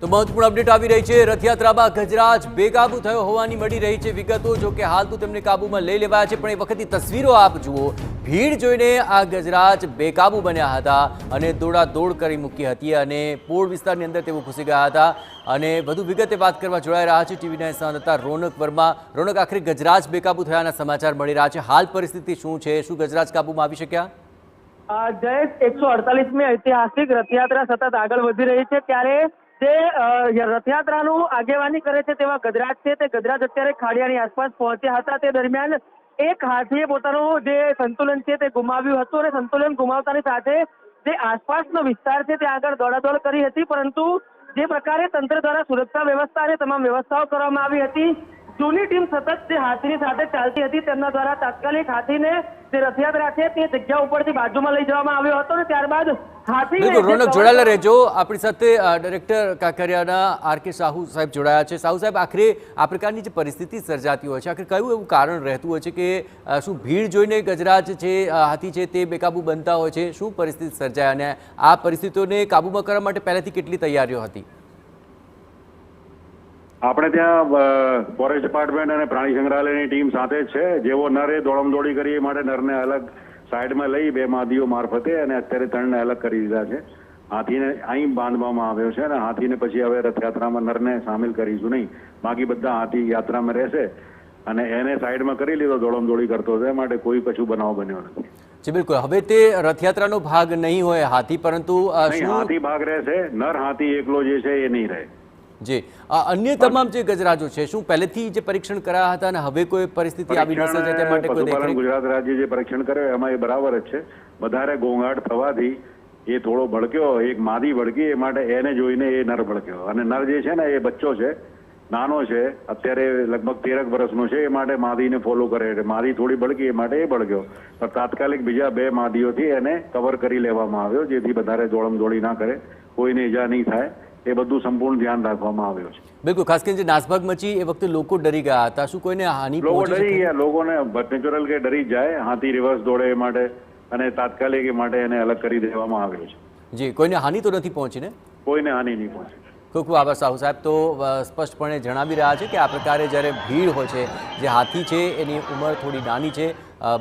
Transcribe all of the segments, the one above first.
તો મહત્વપૂર્ણ અપડેટ આવી રહી છે। રથયાત્રામાં ગજરાજ બેકાબુ થયો હોવાની મળી રહી છે વિગતો। જો કે હાલ તો તેમને કાબૂમાં લઈ લેવાયા છે, પણ એ વખતની તસવીરો આપ જુઓ। ભીડ જોઈને આ ગજરાજ બેકાબુ બન્યા હતા અને દોડાદોડ કરી મૂકી હતી અને પોળ વિસ્તારની અંદર તેઓ ઘૂસી ગયા હતા। અને વધુ વિગતે વાત કરવા જોડાઈ રહ્યા છે ટીવી9 સંવાદદાતા રોનક વર્મા। રોનક, આખરે ગજરાજ બેકાબુ થયાના સમાચાર મળી રહ્યા છે, હાલ પરિસ્થિતિ શું છે? શું ગજરાજ કાબૂમાં આવી શક્યા? જયેશ, 148મી ઐતિહાસિક રથયાત્રા સતત આગળ વધી રહી છે, ત્યારે જે રથયાત્રાનું આગેવાની કરે છે તેવા ગજરાજ છે, તે ગજરાજ અત્યારે ખાડિયાની આસપાસ પહોંચ્યા હતા। તે દરમિયાન એક હાથીએ પોતાનું જે સંતુલન છે તે ગુમાવ્યું હતું અને સંતુલન ગુમાવતાની સાથે જે આસપાસનો વિસ્તાર છે ત્યાં આગળ દોડાદોડ કરી હતી, પરંતુ જે પ્રકારે તંત્ર દ્વારા સુરક્ષા વ્યવસ્થા અને તમામ વ્યવસ્થાઓ કરવામાં આવી હતી, જૂની ટીમ સતત જે હાથીની સાથે ચાલતી હતી તેમના દ્વારા તાત્કાલિક હાથીને જે રથયાત્રા છે તે જગ્યા ઉપરથી બાજુમાં લઈ જવામાં આવ્યો હતો અને ત્યારબાદ હાથી રોનક જોડાયેલા રહેજો। આપણી સાથે ડાયરેક્ટર કાંકરિયાના આર.કે. સાહુ સાહેબ જોડાયા છે। સાહુ સાહેબ, આખરે આ પ્રકારની જે પરિસ્થિતિ સર્જાતી હોય છે, આખરે કયું એવું કારણ રહેતું હોય છે કે શું ભીડ જોઈને ગજરાજ છે, હાથી છે તે બેકાબુ બનતા હોય છે? શું પરિસ્થિતિ સર્જાય અને આ પરિસ્થિતિઓને કાબૂમાં કરવા માટે પહેલેથી કેટલી તૈયારીઓ હતી? આપણે ત્યાં ફોરેસ્ટ ડિપાર્ટમેન્ટ અને પ્રાણી સંગ્રહાલયની ટીમ સાથે છે। જેવો નરે દોડમદોડી કરી એ માટે નરને અલગ સાઈડમાં લઈ 2 માદીઓ મારફતે અને અત્યારે 3ને અલગ કરી દીધા છે। હાથીને અહીં બાંધવામાં આવ્યો છે અને હાથીને પછી હવે રથયાત્રામાં નરને સામેલ કરીશું નહીં, બાકી બધા હાથી યાત્રામાં રહેશે અને એને સાઈડમાં કરી લીધો દોડમદોડી કરતો હતો, એ માટે કોઈ કશું બનાવ બન્યો નથી। જી બિલકુલ, હવે તે રથયાત્રાનો ભાગ નહીં હોય હાથી, પરંતુ હાથી ભાગ રહેશે, નર હાથી એકલો જે છે એ નહીં રહે। જી, અન્ય તમામ જે ગજરાજો છે શું પહેલેથી જે પરીક્ષણ કરાયા હતા અને હવે કોઈ પરિસ્થિતિ આવી ન સર્જાય તે માટે કોઈ દેખરેખ? ગુજરાત રાજ્ય જે પરીક્ષણ કર્યો એમાં એ બરાબર જ છે। વધારે ઘોંઘાટ થવાથી એ થોડો ભડક્યો, એક માદી ભડકી, એ માટે એને જોઈને એ નર ભડક્યો અને નર જે છે ને એ બચ્ચો છે, નાનો છે, અત્યારે લગભગ 13 વર્ષનો છે, એ માટે માદીને ફોલો કરે છે। માદી થોડી ભડકી એ માટે એ ભડક્યો, પણ તાત્કાલિક બીજા 2 માદીઓથી એને કવર કરી લેવામાં આવ્યો, જેથી વધારે દોડમદોડી ના કરે, કોઈને ઈજા નહીં થાય, એ બધું સંપૂર્ણ ધ્યાન રાખવામાં આવ્યું છે। બિલકુલ, ખાસ કરીને જે નાસભાગ મચી એ વખતે લોકો ડરી ગયા હતા, શું કોઈને હાનિ લોકો ડરી ગયા? લોકોને નેચરલ કે ડરી જાય, હાથી રિવર્સ દોડે એ માટે, અને તાત્કાલિક એ માટે એને અલગ કરી દેવામાં આવ્યો છે। જી, કોઈને હાનિ તો નથી પહોંચી ને? કોઈને હાનિ નહીં પહોંચી। ખૂબ ખૂબ આભાર સાહુ સાહેબ। તો સ્પષ્ટપણે જણાવી રહ્યા છે કે આ પ્રકારે જ્યારે ભીડ હોય છે, જે હાથી છે એની ઉંમર થોડી નાની છે,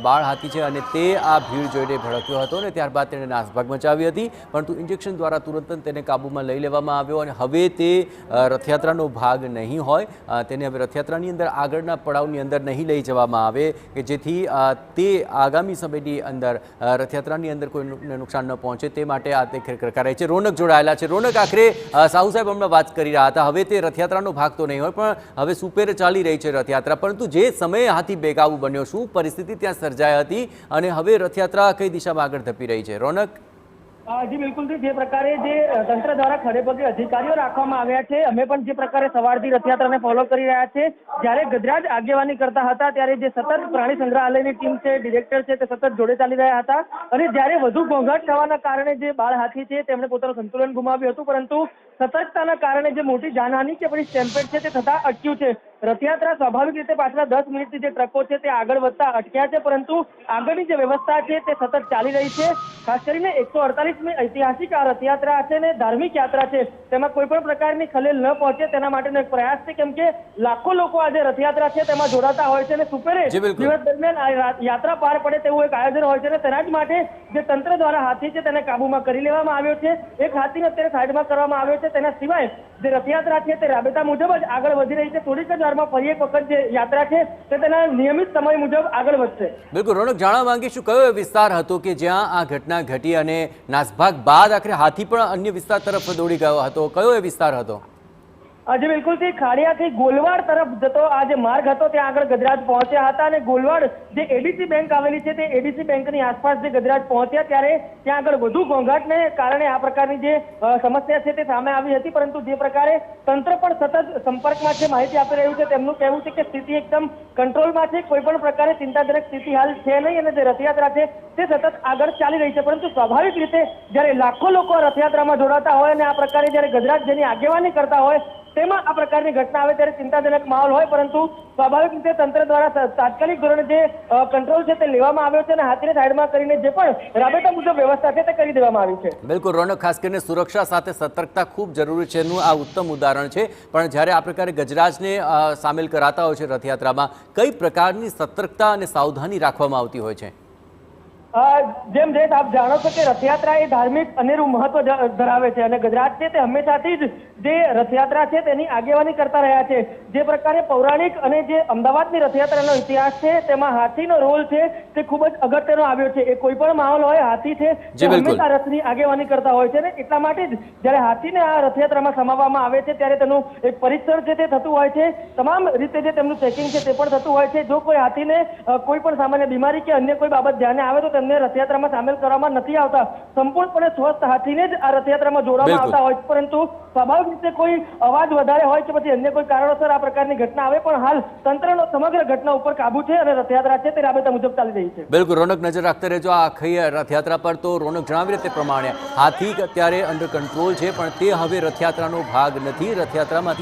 બાળ હાથી છે, અને તે આ ભીડ જોઈને ભડક્યો હતો અને ત્યારબાદ તેણે નાસભાગ મચાવી હતી, પરંતુ ઇન્જેક્શન દ્વારા તુરંત તેને કાબૂમાં લઈ લેવામાં આવ્યો અને હવે તે રથયાત્રાનો ભાગ નહીં હોય, તેને હવે રથયાત્રાની અંદર આગળના પડાવની અંદર નહીં લઈ જવામાં આવે કે જેથી તે આગામી સમયની અંદર રથયાત્રાની અંદર કોઈને નુકસાન ન પહોંચે તે માટે આ દેખરેખ કરાઈ છે। રોનક જોડાયેલા છે। રોનક, આખરે સાહુ સાહેબ હમણાં વાત કરી રહ્યા હતા, હવે તે રથયાત્રાનો ભાગ તો નહીં હોય, પણ હવે સુપેરે ચાલી રહી છે રથયાત્રા, પરંતુ જે સમયે હાથી બેકાબુ બન્યો, શું પરિસ્થિતિ ત્યાં સર્જાઈ હતી અને હવે રથયાત્રા કઈ દિશામાં આગળ ધપી રહી છે? રોનક જી બિલકુલ, જે પ્રકારે જે તંત્ર દ્વારા ખડે પગે અધિકારીઓ રાખવામાં આવ્યા છે, અમે પણ જે પ્રકારે સવારથી રથયાત્રાને ફોલો કરી રહ્યા છે। જ્યારે ગજરાજ આગેવાની કરતા હતા ત્યારે જે સતત પ્રાણી સંગ્રહાલયની ટીમ છે, ડિરેક્ટર છે, તે સતત જોડે ચાલી રહ્યા હતા અને જ્યારે વધુ ઘોંઘાટ થવાના કારણે જે બાળ હાથી છે તેમણે પોતાનું સંતુલન ગુમાવ્યું હતું, પરંતુ સતર્કતાના કારણે જે મોટી જાનહાનિ કે પછી સ્ટેમ્પેડ છે તે થતા અટક્યું છે। રથયાત્રા સ્વાભાવિક રીતે પાછલા 10 મિનિટથી જે ટ્રકો છે તે આગળ વધતા અટક્યા છે, પરંતુ આગળની જે વ્યવસ્થા છે તે સતત ચાલી રહી છે। ખાસ કરીને 148મી ઐતિહાસિક આ રથયાત્રા છે ને ધાર્મિક યાત્રા છે, તેમાં કોઈ પણ પ્રકારની ખલેલ ન પહોંચે તેના માટેનો એક પ્રયાસ છે, કેમ કે લાખો લોકો આ જે રથયાત્રા છે તેમાં જોડાતા હોય છે અને સુપેરે દિવસ દરમિયાન આ યાત્રા પાર પડે તેવું એક આયોજન હોય છે અને તેના જ માટે જે તંત્ર દ્વારા હાથી છે તેને કાબૂમાં કરી લેવામાં આવ્યો છે। એક હાથીને અત્યારે સાઈડમાં કરવામાં આવ્યો છે, તેના સિવાય જે રથયાત્રા છે તે રાબેતા મુજબ જ આગળ વધી રહી છે। થોડીક જ વારમાં ફરી એક વખત જે યાત્રા છે તે તેના નિયમિત સમય મુજબ આગળ વધશે। બિલકુલ રોનક, જાણવા માંગીશું કયો વિસ્તાર હતો કે જ્યાં આ ઘટના ઘટી અને નાસભાગ બાદ આખરે હાથી પણ અન્ય વિસ્તાર તરફ દોડી ગયો હતો? કયો એ વિસ્તાર હતો? જી બિલકુલ, તે ખાડિયાથી ગોલવાડ તરફ જતો આ જે માર્ગ હતો ત્યાં આગળ ગજરાજ પહોંચ્યા હતા અને ગોલવાડ જે એડીસી બેંક આવેલી છે તે એડીસી બેંકની આસપાસ જે ગજરાજ પહોંચ્યા ત્યારે ત્યાં આગળ વધુ ઘોંઘાટને કારણે આ પ્રકારની જે સમસ્યા છે તે સામે આવી હતી, પરંતુ જે પ્રકારે તંત્ર પણ સતત સંપર્કમાં છે, માહિતી આપી રહ્યું છે, તેમનું કહેવું છે કે સ્થિતિ એકદમ કંટ્રોલમાં છે, કોઈ પણ પ્રકારે ચિંતાજનક સ્થિતિ હાલ છે નહીં અને જે રથયાત્રા છે તે સતત આગળ ચાલી રહી છે। પરંતુ સ્વાભાવિક રીતે જ્યારે લાખો લોકો રથયાત્રામાં જોડાતા હોય અને આ પ્રકારે જ્યારે ગજરાજ જેની આગેવાની કરતા હોય તેમાં આ પ્રકારની ઘટના આવે ત્યારે ચિંતાજનક માહોલ હોય, પરંતુ સ્વાભાવિક રીતે તંત્ર દ્વારા તાત્કાલિક ધોરણે જે કંટ્રોલ છે તે લેવામાં આવ્યો છે અને હાથીને સાઈડમાં કરીને જે પણ રાબેતા મુજબ વ્યવસ્થા છે તે કરી દેવામાં આવી છે. બિલકુલ રોનક, ખાસ કરીને સુરક્ષા સાથે સતર્કતા ખૂબ જરૂરી છે એનું આ ઉત્તમ ઉદાહરણ છે. પણ જ્યારે આ પ્રકારે ગજરાજને સામેલ કરાતા હોય છે રથયાત્રામાં, કઈ પ્રકારની સતર્કતા અને સાવધાની રાખવામાં આવતી હોય છે? જેમ જયેશ આપ જાણો છો કે રથયાત્રા એ ધાર્મિક અનેરું મહત્વ ધરાવે છે અને ગજરાજ છે તે હંમેશાથી જ જે રથયાત્રા છે તેની આગેવાની કરતા રહ્યા છે. જે પ્રકારે પૌરાણિક અને જે અમદાવાદની રથયાત્રાનો ઇતિહાસ છે તેમાં હાથીનો રોલ છે તે ખૂબ જ અગત્યનો આવ્યો છે. એ કોઈ પણ માહોલ હોય, હાથી છે તે હંમેશા રથની આગેવાની કરતા હોય છે ને એટલા માટે જ જ્યારે હાથીને આ રથયાત્રામાં સમાવવામાં આવે છે ત્યારે તેનું એક પરીક્ષણ છે તે થતું હોય છે. તમામ રીતે જે તેમનું ચેકિંગ છે તે પણ થતું હોય છે. જો કોઈ હાથીને કોઈ પણ સામાન્ય બીમારી કે અન્ય કોઈ બાબત ધ્યાને આવે તો તેમને રથયાત્રામાં સામેલ કરવામાં નથી આવતા. સંપૂર્ણપણે સ્વસ્થ હાથીને જ આ રથયાત્રામાં જોડવામાં આવતા હોય છે. પરંતુ સ્વાભાવિક રીતે કોઈ અવાજ વધારે હોય કે પછી અન્ય કોઈ કારણોસર આ પ્રકારની ઘટના આવે, પણ હાલ તંત્રનો સમગ્ર ઘટના ઉપર કાબુ છે અને રથયાત્રા છે તે રાબેતા મુજબ ચાલી રહી છે. બિલકુલ રોનક, નજર રાખતા રહેજો આ આખી રથયાત્રા પર. તો રોનક જણાવી રીતે પ્રમાણે હાથી અત્યારે અંડર કંટ્રોલ છે, પણ તે હવે રથયાત્રાનો ભાગ નથી. રથયાત્રામાંથી